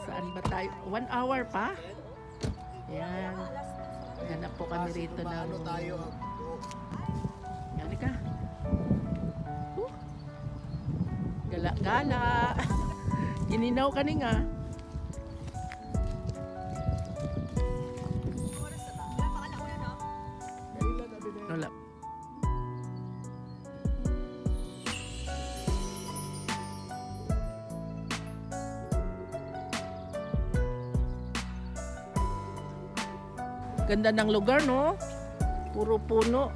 Saan ba tayo? 1 hour pa? Yan. Hanap po kami rito ng... Yan ka. Gala-gala. Gininaw ka nga. Wala. Ganda ng lugar, no? Puro puno.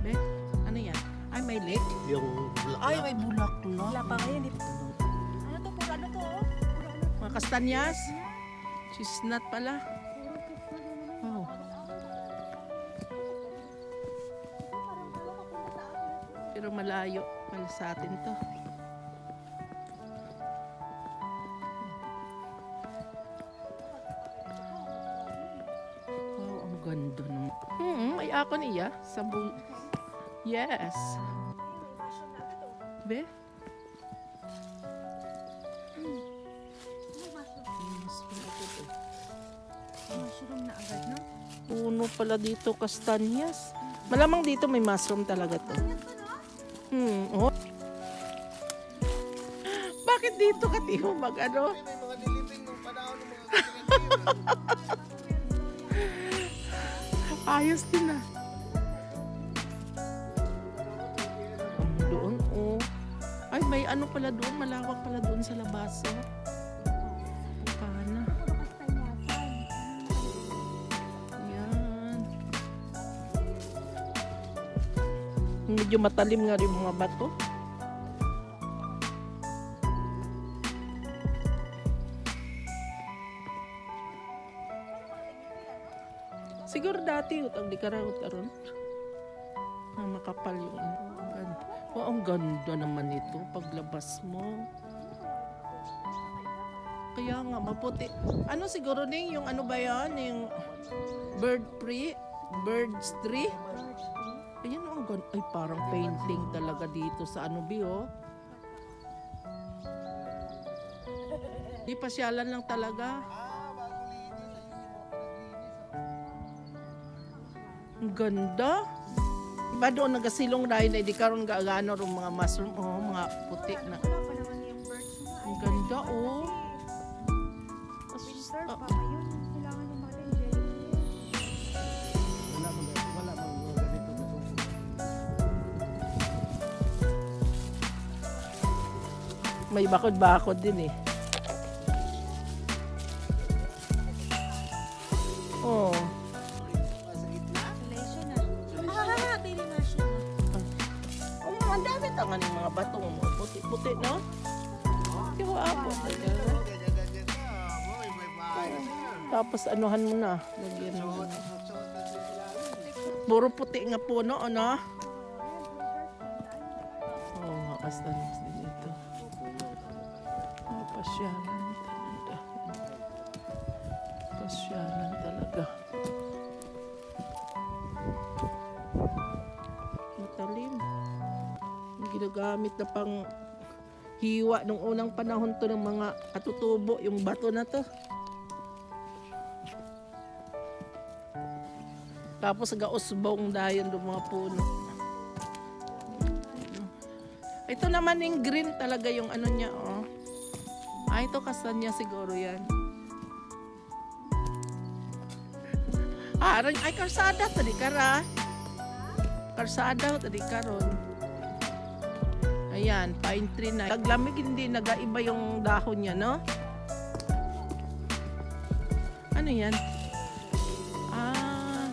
Be, ano yan? Ay, may lake? Ay, may bulaklak. Wala pa ngayon. Ano to? Puro ano to? Mga kastanyas? Chestnut pala. Oh. Pero malayo pala sa atin to. Oh, ang ganda naman. May ako niya. Sabu. Yes. Be? Mushroom na agad, no? Puno pala dito, kastanyas. Malamang dito may mushroom talaga to. Oh. Bakit dito ka, Tiho? Mag-ano? May mga nilibing ng panahon ng mga Ayos din ah. Doon, oh. Ay, may ano pala doon. Malawak pala doon sa labas, oh. Pana. Yan. Medyo matalim nga rin mga bato. Siguro dati utang di karawat aron. Ang makapal yung ano. Oh, ang ganda naman ito paglabas mo. Kaya nga maputi. Ano siguro ning yung ano ba yan? Yung bird's tree? Ayan ang ganda. Ay parang painting talaga dito sa ano bio. Di pasyalan lang talaga. Ang ganda. Iba doon nagasilong dahil na di karon gaano ring mga mushroom, oh, mga puti na. Wala pa naman yung birds mo. Ang ganda, oh. Winter pa ngayon. Kailangan yung mga jellyfish. wala mang ganito na May bakod-bakod din eh. Oh. Isolation na. Baby mushroom. Oh, ang dami tangan yung mga batong mo. Puti-puti, no? Yung abot. ganyan na. Boy, may maayos na. Tapos anuhan mo na. Lagyan mo. Puro puti nga puno, ano? Oo nga, basta din ito. Pasyalan talaga. Pasyalan talaga. Matalim. Yung ginagamit na pang hiwa nung unang panahon to ng mga katutubo, yung bato na to. Tapos gausbong dayon ng mga puno. Ito naman yung green talaga yung ano niya, oh. Ah, ito kastanya siguro yan. Ah, ay karsada tadi kara. Karsada tadi karon. Ayan, pine tree na. Naglamig hindi nagaiba yung dahon niya, no? Ano yan? Ah,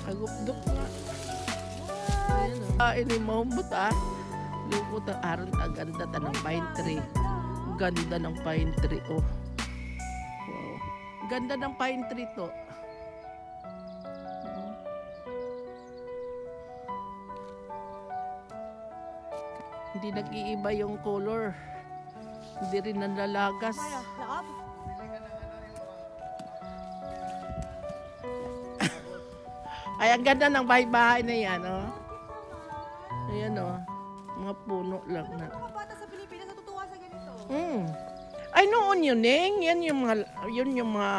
agupdok nga. Ayan, oh. Ah, ini mahumot ah. Lukot ang aron aganda ng pine tree. Ganda ng pine tree, oh. Wow. Ganda ng pine tree to. Hindi nag-iiba yung color. Hindi rin nanlalagas. Ay, ang ganda ng bahay-bahay na yan, oh. Ayan o. Mga puno lang na. Mga bata sa Pilipinas natutuwa sa ganito. Ay, noon yun, Ning. Yun yung mga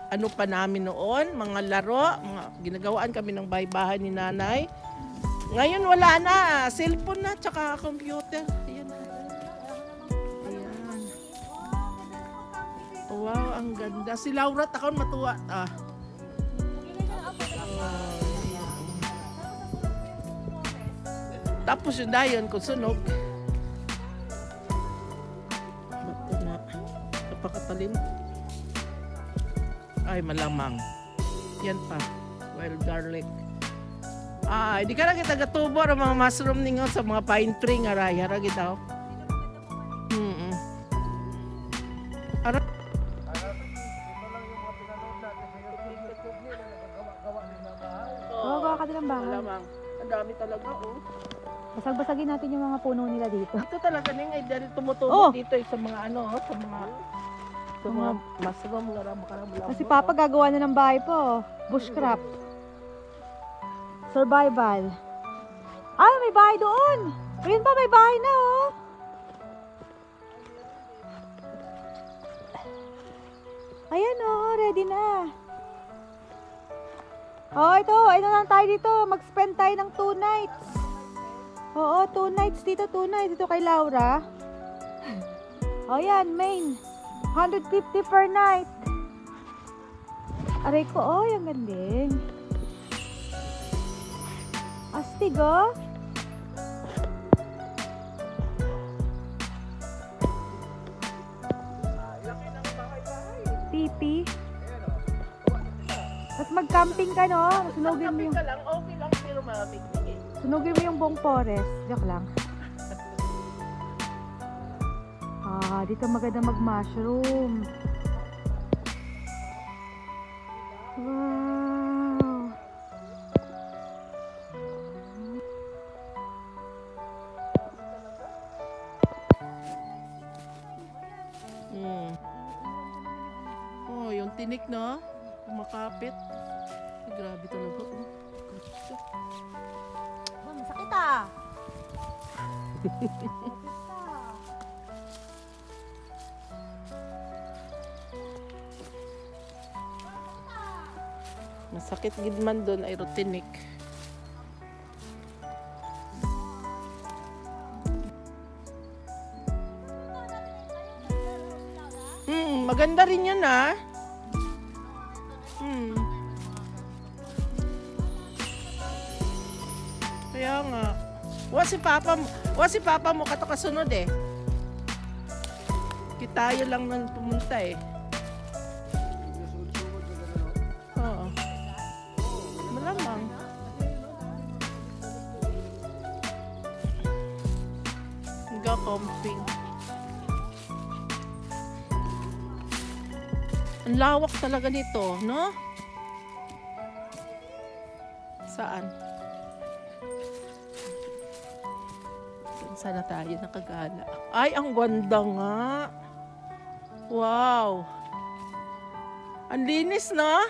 ano pa namin noon. Mga laro. Ginagawaan kami ng bahay-bahay ni nanay. Ngayon wala na. Cellphone na, tsaka computer. Ayan. Ayan. Wow, ang ganda. Si Laura, takon matuwa. Tapos yun dayon kung sunog. Bato na. Napakatalim. Ay, malamang. Yan pa. Wild garlic. Di ka na kita gatubo ang mga mushroom ninyo sa mga pine tree nga ray. Hara kita. Ara. Oo, gawa ka din ng bahay. Malamang. Ang dami talaga, oh. Basag-basagin natin yung mga puno nila dito. Ito talaga ning ay dahil tumutubo Oh! dito sa mga ano, sa mga mushroom nga Kasi Papa gagawa na ng bahay po. Bushcraft. Survival. Ay, may bahay doon. Ayun pa, may bahay na oh. Ayan oh, ready na. Oh, ito na tayo dito. Mag-spend tayo ng 2 nights. Oo, 2 nights dito, 2 nights dito kay Laura. Oh, yan, main. 150 per night. Aray ko, oh, yung galing. Astig, oh. Tipi. Tapos mag-camping ka, no? Sunugin mo yung... ka lang, okay lang, pero mamiknik eh. Sunugin mo yung buong forest. Joke lang. Dito maganda mag-mushroom. Wow. Oh, yung tinik na. Kumakapit. Ay, grabe talaga. Oh, masakit ah. Masakit gid man doon ay rotinik. Maganda rin yun ah. Kaya nga. Wa si Papa mo kato kasunod eh. Kitayo lang nang pumunta eh. Oo. Malamang. Camping. Ang lawak talaga nito, no? Saan? Saan na tayo nakagala? Ay, ang ganda nga. Wow. Ang linis na.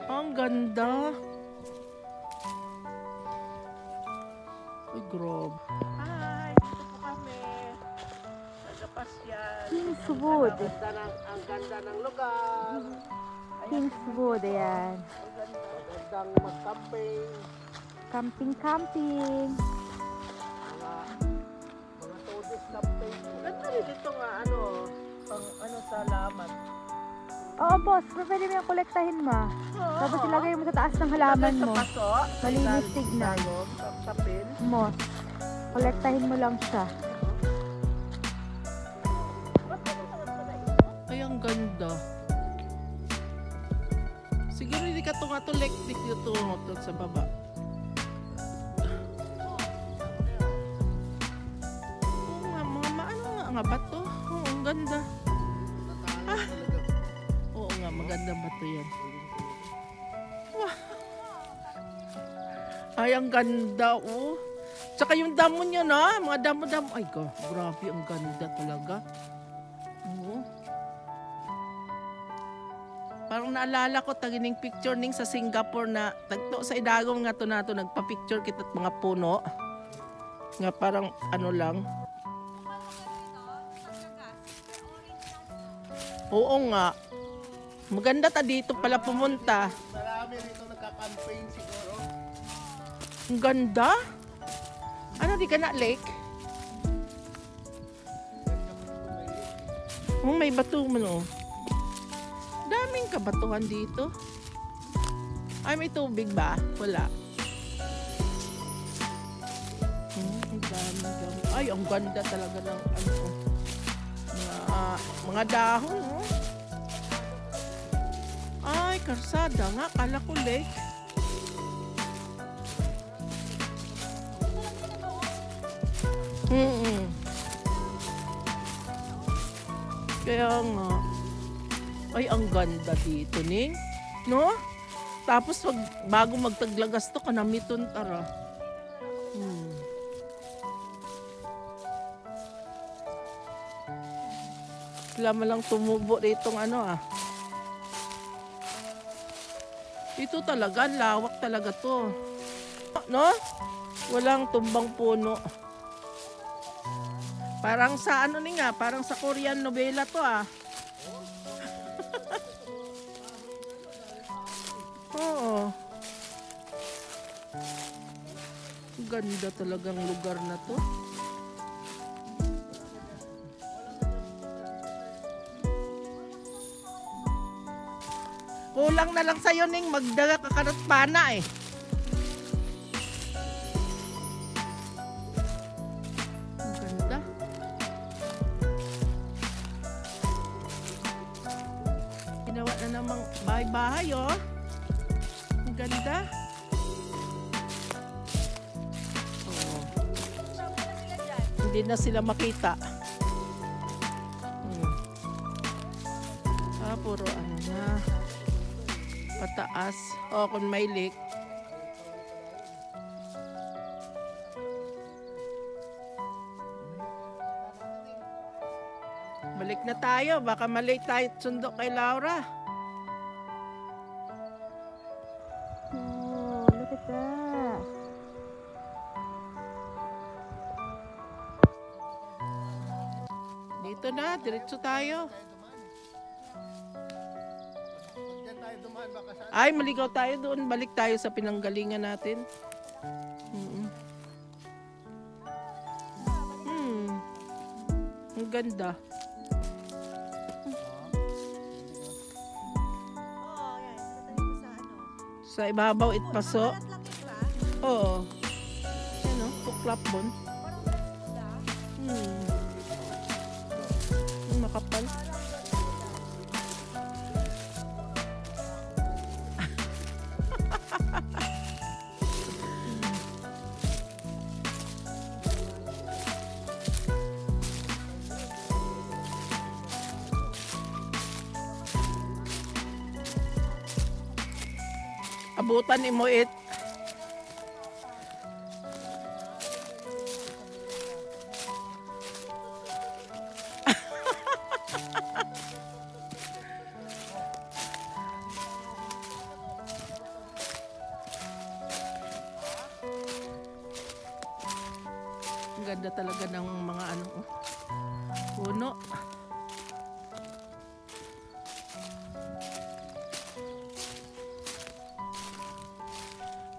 Ang ganda. Uy, grob. Hi, dito po kami. Nagapasyal. Kingswood. Ang ganda ng lugar. Kingswood, ayan. Ang gandang mag-camping. Camping. Mga tourist camping. Ganda rin dito nga, pang sa laman. Oo, boss. Pwede mo yung kolektahin mo. Tapos ilagay mo sa taas ng halaman mo. Sa paso. Malinis tignan. Sa pin. Moss. Kolektahin mo lang siya. Ay, ang ganda. Siguro hindi ka to electric dito sa baba. Nga bato. Oo, ang ganda. Oo nga, maganda bato yan. Wow. Ay, ang ganda, oh. Tsaka yung damo niya na, mga damo-damo. Ay, grabe, ang ganda talaga. Oo. Parang naalala ko tagining picture ning sa Singapore na tagto sa idagom nga to nato nagpa-picture kita't mga puno. Nga parang ano lang. Oo nga. Maganda ta dito pala pumunta. Marami rito nagka-campaign siguro. Ang ganda. Ano di ka na lake? Oh, may bato mo no. Daming kabatuhan dito. Ay, may tubig ba? Wala. Ang dami. Ay, ang ganda talaga ng ano. Mga dahon, oh. Ay, karsada nga. Kala ko lake. Kaya nga. Ay, ang ganda dito, Ning. No? Tapos, bago magtaglagas to, kanamiton tara. Sila malang tumubo ditong ano ah. Ito talaga, lawak talaga to. No? Walang tumbang puno. Parang sa ano ni nga, parang sa Korean novela to ah. Oo. Ganda talagang lugar na to. Kulang na lang sa'yo ning magdaga kakarot pana eh. Ang ganda. Ginawa na namang bahay-bahay oh. Ang ganda. Oh. Hindi na sila makita. Puro ano na. Pataas. O, kung may lake. Balik na tayo. Baka malate tayo sundo kay Laura. Oh, look at that. Dito na. Diretso tayo. Ay, maligaw tayo doon. Balik tayo sa pinanggalingan natin. Ang ganda. Sa ibabaw itpaso. Oo. Ano? Tuklap bon. Makapal. Abutan mo it. Ang ganda talaga ng mga ano, puno.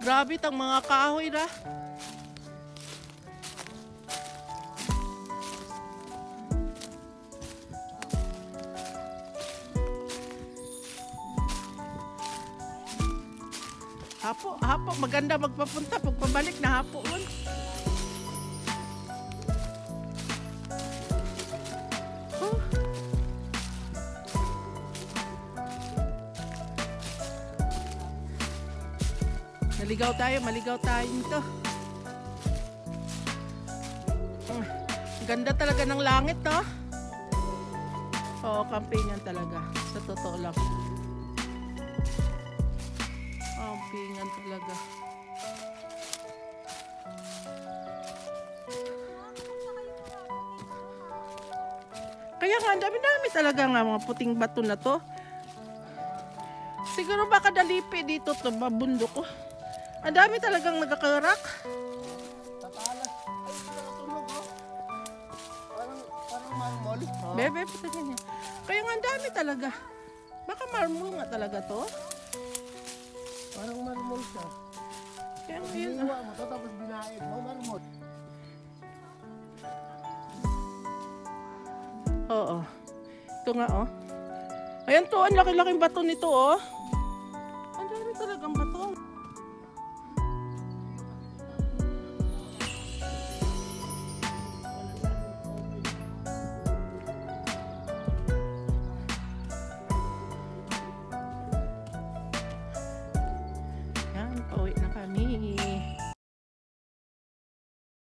Grabe tang mga kahoy ra. Hapo, maganda magpapunta pagpabalik na hapoon. Maligaw tayo nito. Ganda talaga ng langit, no? Oo, campingan talaga. Sa totoo lang. Campingan talaga. Kaya nga, dami-dami talaga nga mga puting bato na to. Siguro baka dalipi dito to, mabundok ko. Ang dami talagang nagkakarak. Tatalas. Ay, tunog oh. Parang marmol. Oh. Bebe, patingin niya. Kaya nga ang dami talaga. Baka marmol nga talaga to. Parang marmol siya. Kaya Pag yun. hiniwa mo to, tapos binaid mo, marmol. Oo. Ito nga oh. Ayan to, ang laki-laking bato nito oh. Ang dami talagang bato.